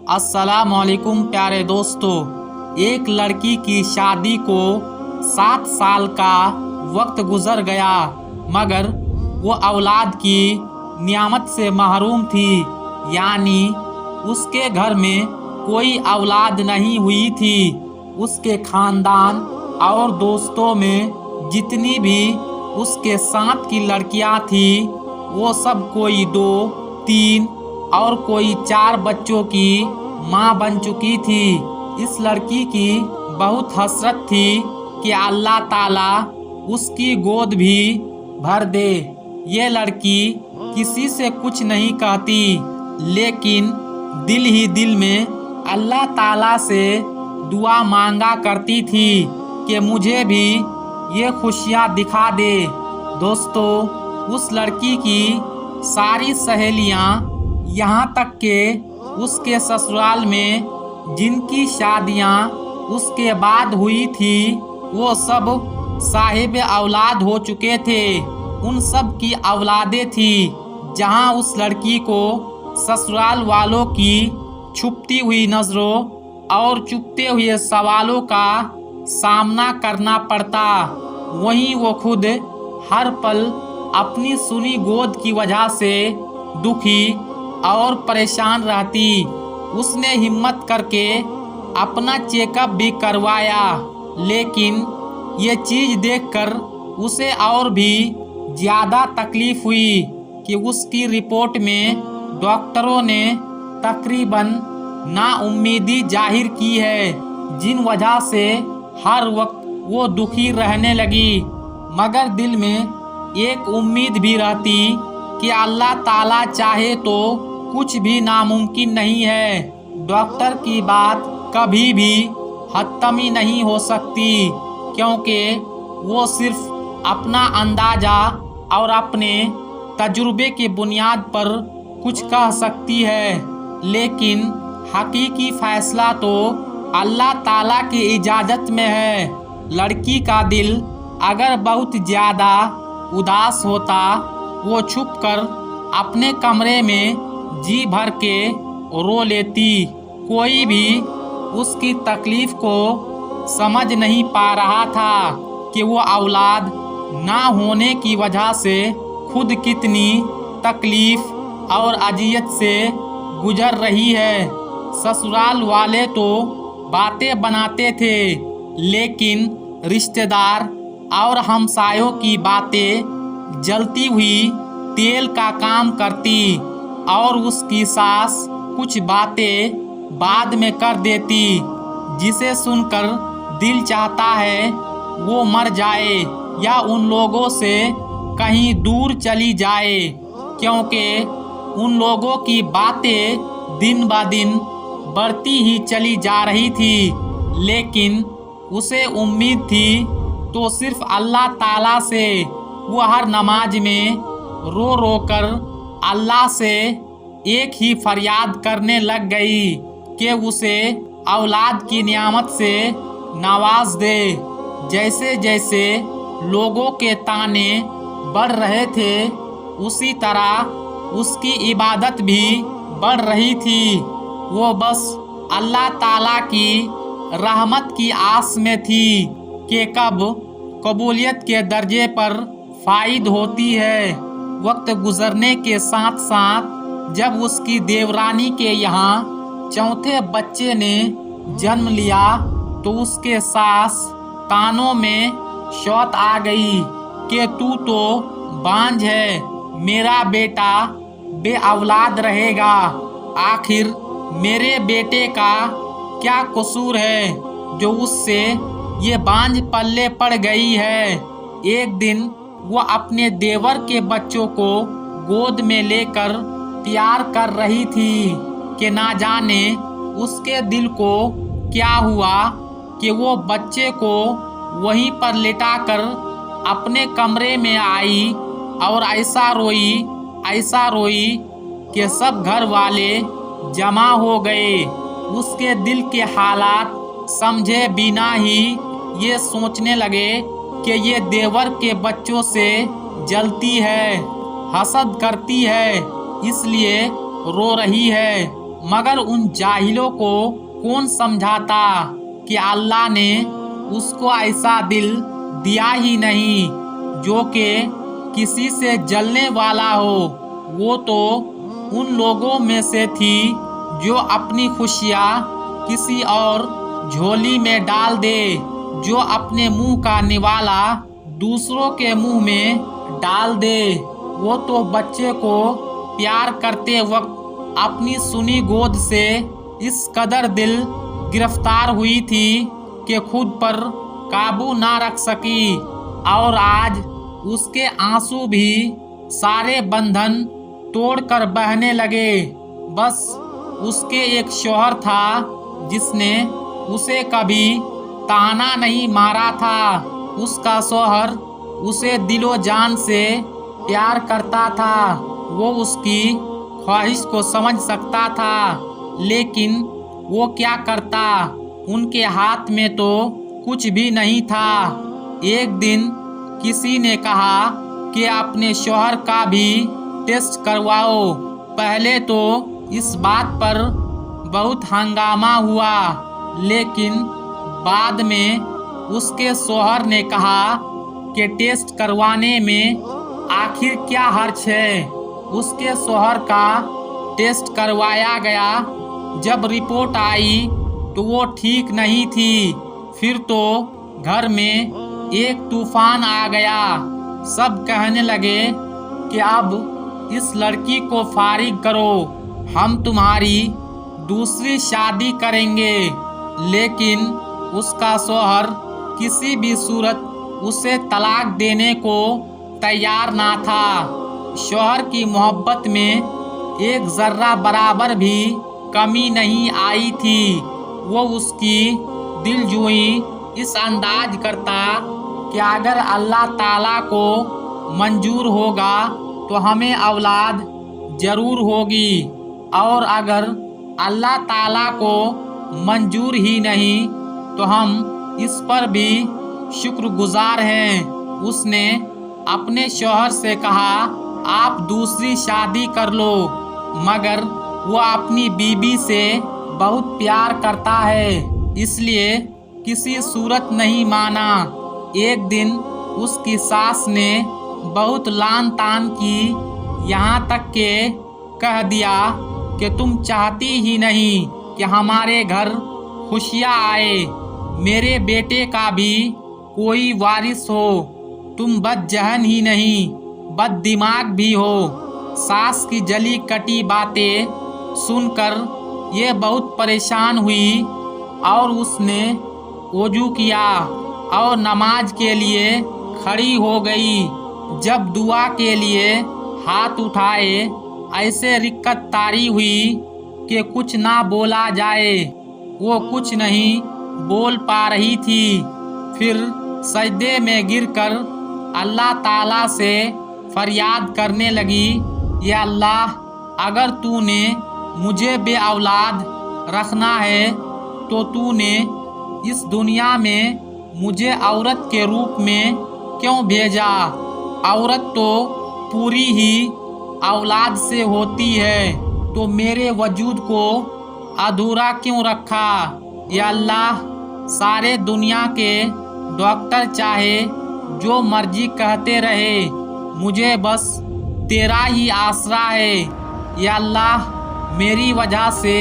अस्सलाम वालेकुम प्यारे दोस्तों। एक लड़की की शादी को 7 साल का वक्त गुजर गया, मगर वो औलाद की नियामत से महरूम थी। यानी उसके घर में कोई औलाद नहीं हुई थी। उसके खानदान और दोस्तों में जितनी भी उसके साथ की लड़कियां थी, वो सब कोई 2, 3 और कोई 4 बच्चों की माँ बन चुकी थी। इस लड़की की बहुत हसरत थी कि अल्लाह ताला उसकी गोद भी भर दे। ये लड़की किसी से कुछ नहीं कहती, लेकिन दिल ही दिल में अल्लाह ताला से दुआ मांगा करती थी कि मुझे भी ये खुशियाँ दिखा दे। दोस्तों, उस लड़की की सारी सहेलियाँ, यहाँ तक के उसके ससुराल में जिनकी शादियाँ उसके बाद हुई थी, वो सब साहिब औलाद हो चुके थे। उन सब की औलादें थी। जहाँ उस लड़की को ससुराल वालों की छुपती हुई नज़रों और चुपते हुए सवालों का सामना करना पड़ता, वहीं वो खुद हर पल अपनी सुनी गोद की वजह से दुखी और परेशान रहती। उसने हिम्मत करके अपना चेकअप भी करवाया, लेकिन ये चीज़ देखकर उसे और भी ज़्यादा तकलीफ हुई कि उसकी रिपोर्ट में डॉक्टरों ने तकरीबन नाउम्मीदी जाहिर की है, जिन वजह से हर वक्त वो दुखी रहने लगी। मगर दिल में एक उम्मीद भी रहती कि अल्लाह ताला चाहे तो कुछ भी नामुमकिन नहीं है। डॉक्टर की बात कभी भी हतमी नहीं हो सकती, क्योंकि वो सिर्फ अपना अंदाजा और अपने तजुर्बे की बुनियाद पर कुछ कह सकती है, लेकिन हकीकी फैसला तो अल्लाह ताला की इजाज़त में है। लड़की का दिल अगर बहुत ज़्यादा उदास होता, वो छुपकर अपने कमरे में जी भर के रो लेती। कोई भी उसकी तकलीफ को समझ नहीं पा रहा था कि वो औलाद ना होने की वजह से खुद कितनी तकलीफ और अजियत से गुजर रही है। ससुराल वाले तो बातें बनाते थे, लेकिन रिश्तेदार और हमसायों की बातें जलती हुई तेल का काम करती, और उसकी सास कुछ बातें बाद में कर देती, जिसे सुनकर दिल चाहता है वो मर जाए या उन लोगों से कहीं दूर चली जाए, क्योंकि उन लोगों की बातें दिन ब दिन बढ़ती ही चली जा रही थी। लेकिन उसे उम्मीद थी तो सिर्फ अल्लाह ताला से। वो हर नमाज में रो रो कर अल्लाह से एक ही फरियाद करने लग गई कि उसे औलाद की नियामत से नवाज दे। जैसे जैसे लोगों के ताने बढ़ रहे थे, उसी तरह उसकी इबादत भी बढ़ रही थी। वो बस अल्लाह ताला की रहमत की आस में थी कि कब कबूलियत के दर्जे पर फाइद होती है। वक्त गुजरने के साथ साथ जब उसकी देवरानी के यहाँ चौथे बच्चे ने जन्म लिया, तो उसके सास कानों में शौत आ गई कि तू तो बांझ है, मेरा बेटा बे औलाद रहेगा। आखिर मेरे बेटे का क्या कसूर है जो उससे ये बांझ पल्ले पड़ गई है। एक दिन वो अपने देवर के बच्चों को गोद में लेकर प्यार कर रही थी कि ना जाने उसके दिल को क्या हुआ कि वो बच्चे को वहीं पर लिटाकर अपने कमरे में आई और ऐसा रोई कि सब घर वाले जमा हो गए। उसके दिल के हालात समझे बिना ही ये सोचने लगे कि ये देवर के बच्चों से जलती है, हसद करती है, इसलिए रो रही है। मगर उन जाहिलों को कौन समझाता कि अल्लाह ने उसको ऐसा दिल दिया ही नहीं जो कि किसी से जलने वाला हो। वो तो उन लोगों में से थी जो अपनी खुशियाँ किसी और झोली में डाल दे, जो अपने मुंह का निवाला दूसरों के मुंह में डाल दे। वो तो बच्चे को प्यार करते वक्त अपनी सुनी गोद से इस कदर दिल गिरफ्तार हुई थी कि खुद पर काबू ना रख सकी, और आज उसके आंसू भी सारे बंधन तोड़कर बहने लगे। बस उसके एक शौहर था जिसने उसे कभी ताना नहीं मारा था। उसका शौहर उसे दिलो जान से प्यार करता था। वो उसकी ख्वाहिश को समझ सकता था, लेकिन वो क्या करता, उनके हाथ में तो कुछ भी नहीं था। एक दिन किसी ने कहा कि अपने शौहर का भी टेस्ट करवाओ। पहले तो इस बात पर बहुत हंगामा हुआ, लेकिन बाद में उसके शौहर ने कहा कि टेस्ट करवाने में आखिर क्या हर्ज है। उसके शौहर का टेस्ट करवाया गया। जब रिपोर्ट आई तो वो ठीक नहीं थी। फिर तो घर में एक तूफान आ गया। सब कहने लगे कि अब इस लड़की को फारिग करो, हम तुम्हारी दूसरी शादी करेंगे। लेकिन उसका शौहर किसी भी सूरत उसे तलाक देने को तैयार ना था। शौहर की मोहब्बत में एक जर्रा बराबर भी कमी नहीं आई थी। वो उसकी दिलजोई इस अंदाज करता कि अगर अल्लाह ताला को मंजूर होगा तो हमें औलाद जरूर होगी, और अगर अल्लाह ताला को मंजूर ही नहीं तो हम इस पर भी शुक्रगुजार हैं। उसने अपने शौहर से कहा, आप दूसरी शादी कर लो, मगर वो अपनी बीबी से बहुत प्यार करता है, इसलिए किसी सूरत नहीं माना। एक दिन उसकी सास ने बहुत लान तान की, यहाँ तक के कह दिया कि तुम चाहती ही नहीं कि हमारे घर खुशियाँ आए, मेरे बेटे का भी कोई वारिस हो। तुम बदजहन ही नहीं, बद दिमाग भी हो। सास की जली कटी बातें सुनकर ये बहुत परेशान हुई, और उसने वजू किया और नमाज के लिए खड़ी हो गई। जब दुआ के लिए हाथ उठाए, ऐसे रिक्कत तारी हुई कि कुछ ना बोला जाए। वो कुछ नहीं बोल पा रही थी। फिर सजदे में गिरकर अल्लाह ताला से फरियाद करने लगी, या अल्लाह, अगर तूने मुझे बे औलाद रखना है तो तूने इस दुनिया में मुझे औरत के रूप में क्यों भेजा। औरत तो पूरी ही औलाद से होती है, तो मेरे वजूद को अधूरा क्यों रखा। या अल्लाह, सारे दुनिया के डॉक्टर चाहे जो मर्जी कहते रहे, मुझे बस तेरा ही आसरा है। या अल्लाह, मेरी वजह से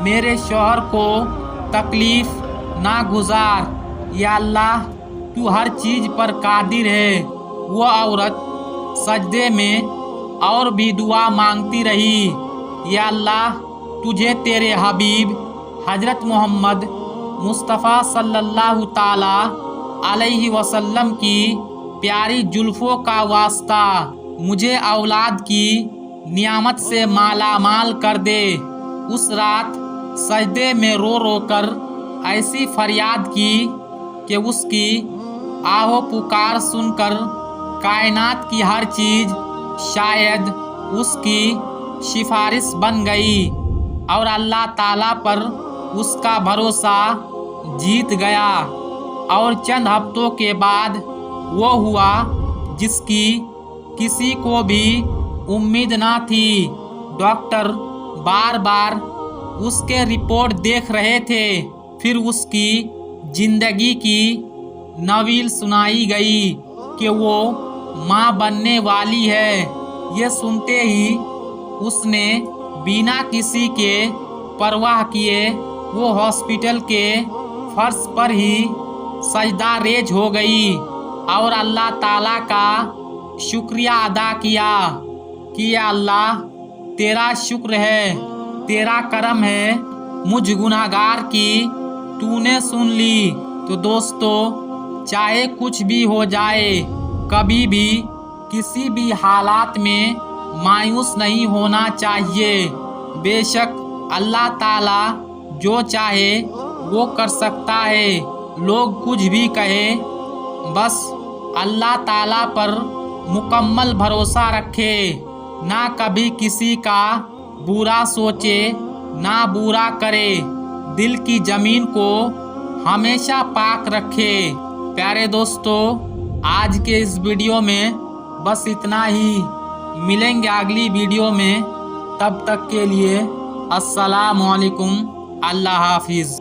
मेरे शौहर को तकलीफ ना गुजार। या अल्लाह, तू हर चीज़ पर कादिर है। वो औरत सजदे में और भी दुआ मांगती रही, या अल्लाह, तुझे तेरे हबीब हजरत मोहम्मद मुस्तफ़ा सल्लल्लाहु ताला अलैहि वसल्लम की प्यारी जुल्फ़ों का वास्ता, मुझे औलाद की नियामत से माला माल कर दे। उस रात सजदे में रो रो कर ऐसी फरियाद की कि उसकी आहो पुकार सुनकर कायनात की हर चीज़ शायद उसकी सिफारिश बन गई, और अल्लाह ताला पर उसका भरोसा जीत गया। और चंद हफ्तों के बाद वो हुआ जिसकी किसी को भी उम्मीद ना थी। डॉक्टर बार बार اس کے رپورٹ دیکھ رہے تھے۔ پھر اس کی زندگی کی ناول سنائی گئی کہ وہ ماں بننے والی ہے۔ یہ سنتے ہی اس نے بنا کسی کے پرواہ کیے وہ ہاسپٹل کے فرش پر ہی سجدہ ریز ہو گئی اور اللہ تعالیٰ کا شکریہ ادا کیا کہ یا اللہ تیرا شکر ہے، تیرا کرم ہے، مجھ گناہگار کی تو نے سن لی۔ تو دوستو، چاہے کچھ بھی ہو جائے، کبھی بھی کسی بھی حالات میں مایوس نہیں ہونا چاہیے۔ بے شک اللہ تعالیٰ جو چاہے وہ کر سکتا ہے۔ لوگ کچھ بھی کہے، بس اللہ تعالیٰ پر مکمل بھروسہ رکھے، نہ کبھی کسی کا برا سوچے، نہ برا کرے، دل کی زمین کو ہمیشہ پاک رکھے۔ پیارے دوستو، آج کے اس ویڈیو میں بس اتنا ہی۔ ملیں گے اگلی ویڈیو میں، تب تک کے لیے السلام علیکم، اللہ حافظ۔